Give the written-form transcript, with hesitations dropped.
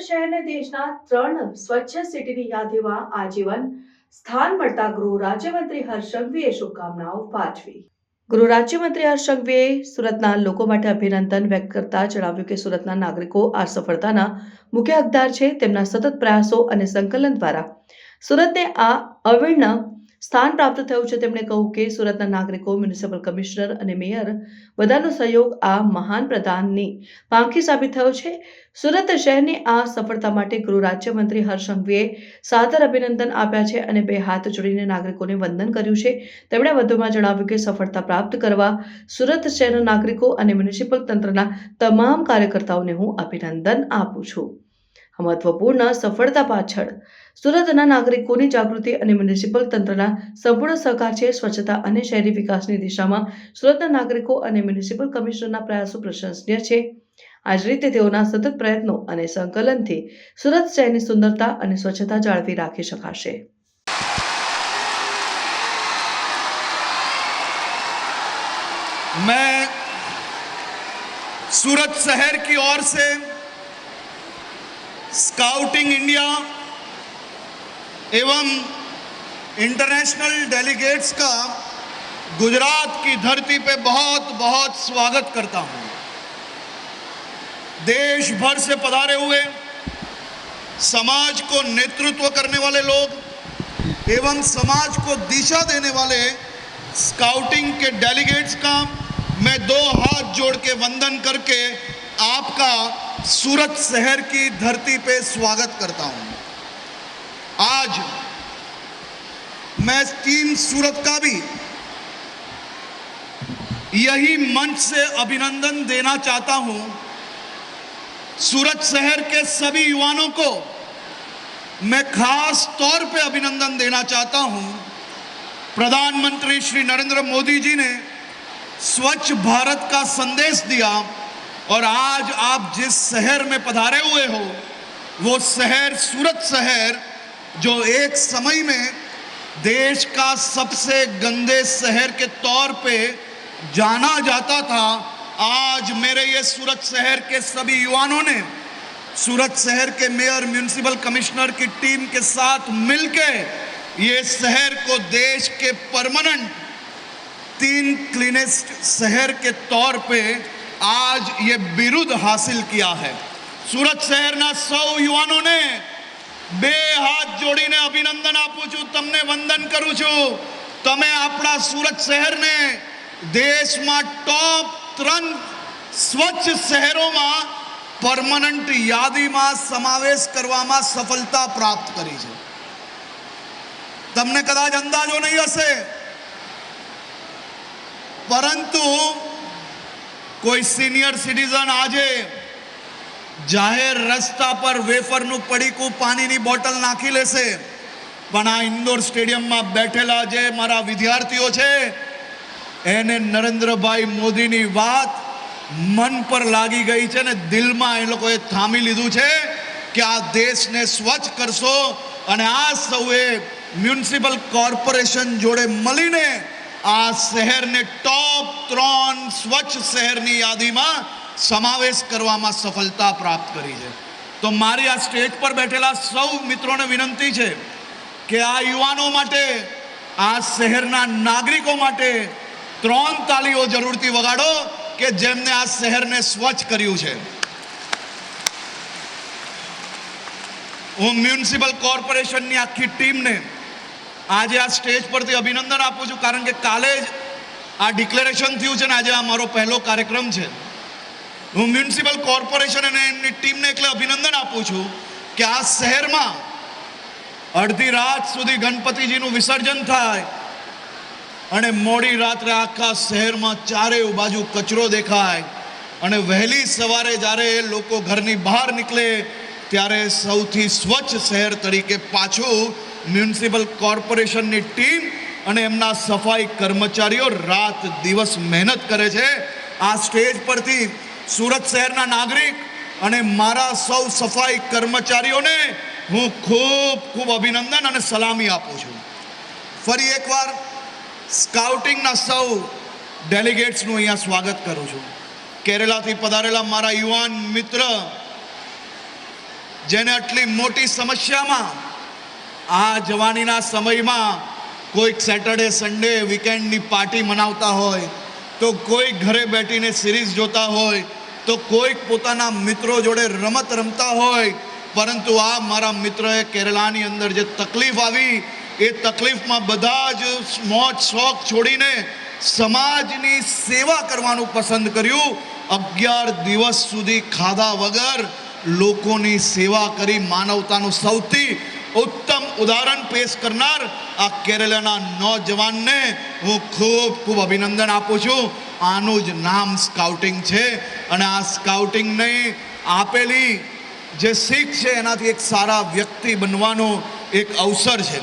શહેરને દેશના 3 સ્વચ્છ સિટીની યાદીમાં આજીવન સ્થાન મળતા ગૃહ રાજ્યમંત્રી હર્ષ સંઘવીએ શુભકામનાઓ પાઠવી. ગૃહ રાજ્યમંત્રી હર્ષ સંઘવીએ સુરતના લોકો માટે અભિનંદન વ્યક્ત કરતા જણાવ્યું કે સુરતના નાગરિકો આ સફળતાના મુખ્ય હકદાર છે. તેમના સતત પ્રયાસો અને સંકલન દ્વારા સુરતને આ અવિરત સ્થાન પ્રાપ્ત થયું છે. તેમણે કહ્યું કે સુરતના નાગરિકો, મ્યુનિસિપલ કમિશનર અને મેયર બધાનો સહયોગ આ મહાન પ્રદાનની પાંખી સાબિત થયો છે. સુરત શહેરની આ સફળતા માટે ગૃહ રાજ્યમંત્રી હર્ષ સંઘવીએ સાદર અભિનંદન આપ્યા છે અને 2 હાથ જોડીને નાગરિકોને વંદન કર્યું છે. તેમણે વધુમાં જણાવ્યું કે સફળતા પ્રાપ્ત કરવા સુરત શહેરના નાગરિકો અને મ્યુનિસિપલ તંત્રના તમામ કાર્યકર્તાઓને હું અભિનંદન આપું છું. મહત્વપૂર્ણ સફળતા પાછળ સુરતના નાગરિકોની જાગૃતિ અને મ્યુનિસિપલ તંત્રના સંપૂર્ણ સહકાર છે. સ્વચ્છતા અને શહેરી વિકાસની દિશામાં સુરતના નાગરિકો અને મ્યુનિસિપલ કમિશનરના પ્રયાસો પ્રશંસનીય છે. આ જ રીતે તેઓના સતત પ્રયત્નો અને સંકલનથી સુરત શહેરની સુંદરતા અને સ્વચ્છતા જાળવી રાખી શકાશે. मैं सूरत शहर की ओर से स्काउटिंग इंडिया एवं इंटरनेशनल डेलीगेट्स का गुजरात की धरती पे बहुत बहुत स्वागत करता हूँ. देश भर से पधारे हुए समाज को नेतृत्व करने वाले लोग एवं समाज को दिशा देने वाले स्काउटिंग के डेलीगेट्स का मैं 2 हाथ जोड़ के वंदन करके आपका सूरत शहर की धरती पे स्वागत करता हूँ. आज मैं टीम सूरत का भी यही मंच से अभिनंदन देना चाहता हूँ. सूरत शहर के सभी युवाओं को मैं खास तौर पे अभिनंदन देना चाहता हूँ. प्रधानमंत्री श्री नरेंद्र मोदी जी ने स्वच्छ भारत का संदेश दिया और आज आप जिस शहर में पधारे हुए हो वो शहर सूरत शहर जो एक समय में देश का सबसे गंदे शहर के तौर पे जाना जाता था, आज मेरे ये सूरत शहर के सभी युवाओं ने सूरत शहर के मेयर, म्यूनिसिपल कमिश्नर की टीम के साथ मिलकर ये शहर को देश के परमानेंट 3 क्लीनेस्ट शहर के तौर पे आज ये बिरुद हासिल किया है. सूरत शहरना 100 युवाओं ने 2 हाथ जोड़ीने अभिनंदन आपું છું, તમને વંદન કરું છું. તમે આપણા सूरत શહેરને દેશમાં ટોપ 3 સ્વચ્છ શહેરોમાં પરમનન્ટ યાદીમાં સમાવેશ કરવામાં સફળતા પ્રાપ્ત કરી છે. તમને કદાચ અંદાજો નહીં હશે, પરંતુ કોઈ સિનિયર સિટીઝન આજે જાહેર રસ્તા પર વેફરનું પડીકું, પાણીની બોટલ નાખી લેશે, પણ આ ઇન્ડોર સ્ટેડિયમમાં બેઠેલા જે મારા વિદ્યાર્થીઓ છે એને નરેન્દ્રભાઈ મોદીની વાત મન પર લાગી ગઈ છે ને દિલમાં એ લોકોએ થામી લીધું છે કે આ દેશને સ્વચ્છ કરશો અને આ સૌએ મ્યુનિસિપલ કોર્પોરેશન જોડે મળીને આ શહેરને ટોપ 3 સ્વચ્છ શહેરની યાદીમાં સમાવેશ કરવામાં સફળતા પ્રાપ્ત કરી છે. તો મારી આ સ્ટેજ પર બેઠેલા સૌ મિત્રોને વિનંતી છે કે આ યુવાનો માટે, આ શહેરના નાગરિકો માટે 3 તાળીઓ જરૂરથી વગાડો કે જેમને આ શહેરને સ્વચ્છ કર્યું છે. હું મ્યુનિસિપલ કોર્પોરેશનની આખી ટીમને આજે આ સ્ટેજ પરથી અભિનંદન આપું છું, કારણ કે કાલે જ આ ડિક્લેરેશન થયું છે ને આજે આ મારો પહેલો કાર્યક્રમ છે. હું મ્યુનિસિપલ કોર્પોરેશન અને એમની ટીમને એટલે અભિનંદન આપું છું કે આ શહેરમાં અડધી રાત સુધી ગણપતિજીનું વિસર્જન થાય અને મોડી રાત્રે આખા શહેરમાં ચારે બાજુ કચરો દેખાય અને વહેલી સવારે જ્યારે લોકો ઘરની બહાર નીકળે ત્યારે સૌથી સ્વચ્છ શહેર તરીકે પાછું મ્યુનિસિપલ કોર્પોરેશનની ટીમ અને એમના સફાઈ કર્મચારીઓ રાત દિવસ મહેનત કરે છે. આ સ્ટેજ પરથી सूरत शहरना नागरिक અને મારા સૌ સફાઈ કર્મચારીઓને હું ખૂબ ખૂબ અભિનંદન અને સલામી આપું છું. ફરી એકવાર સ્કાઉટિંગના સૌ ડેલિગેટ્સનું અહીંયા સ્વાગત કરું છું. કેરલાથી પધારેલા મારા યુવાન મિત્ર જેને આટલી મોટી સમસ્યામાં આ જવાનીના સમયમાં કોઈક સેટરડે સન્ડે વીકેન્ડની પાર્ટી મનાવતા હોય, તો કોઈક ઘરે બેઠીને સિરીઝ જોતા હોય, તો કોઈક પોતાના મિત્રો જોડે રમત રમતા હોય, પરંતુ આ મારા મિત્રએ કેરળાની અંદર જે તકલીફ આવી એ તકલીફમાં બધા જ મોજ શોખ છોડીને સમાજની સેવા કરવાનું પસંદ કર્યું. 11 દિવસ સુધી ખાધા વગર લોકોની સેવા કરી માનવતાનું સૌથી ઉત્તમ ઉદાહરણ પેશ કરનાર આ કેરળના નોજવાનને હું ખૂબ ખૂબ અભિનંદન આપું છું. આનું જ નામ સ્કાઉટિંગ છે અને આ સ્કાઉટિંગને આપેલી જે શીખ છે એનાથી એક સારા વ્યક્તિ બનવાનો એક અવસર છે.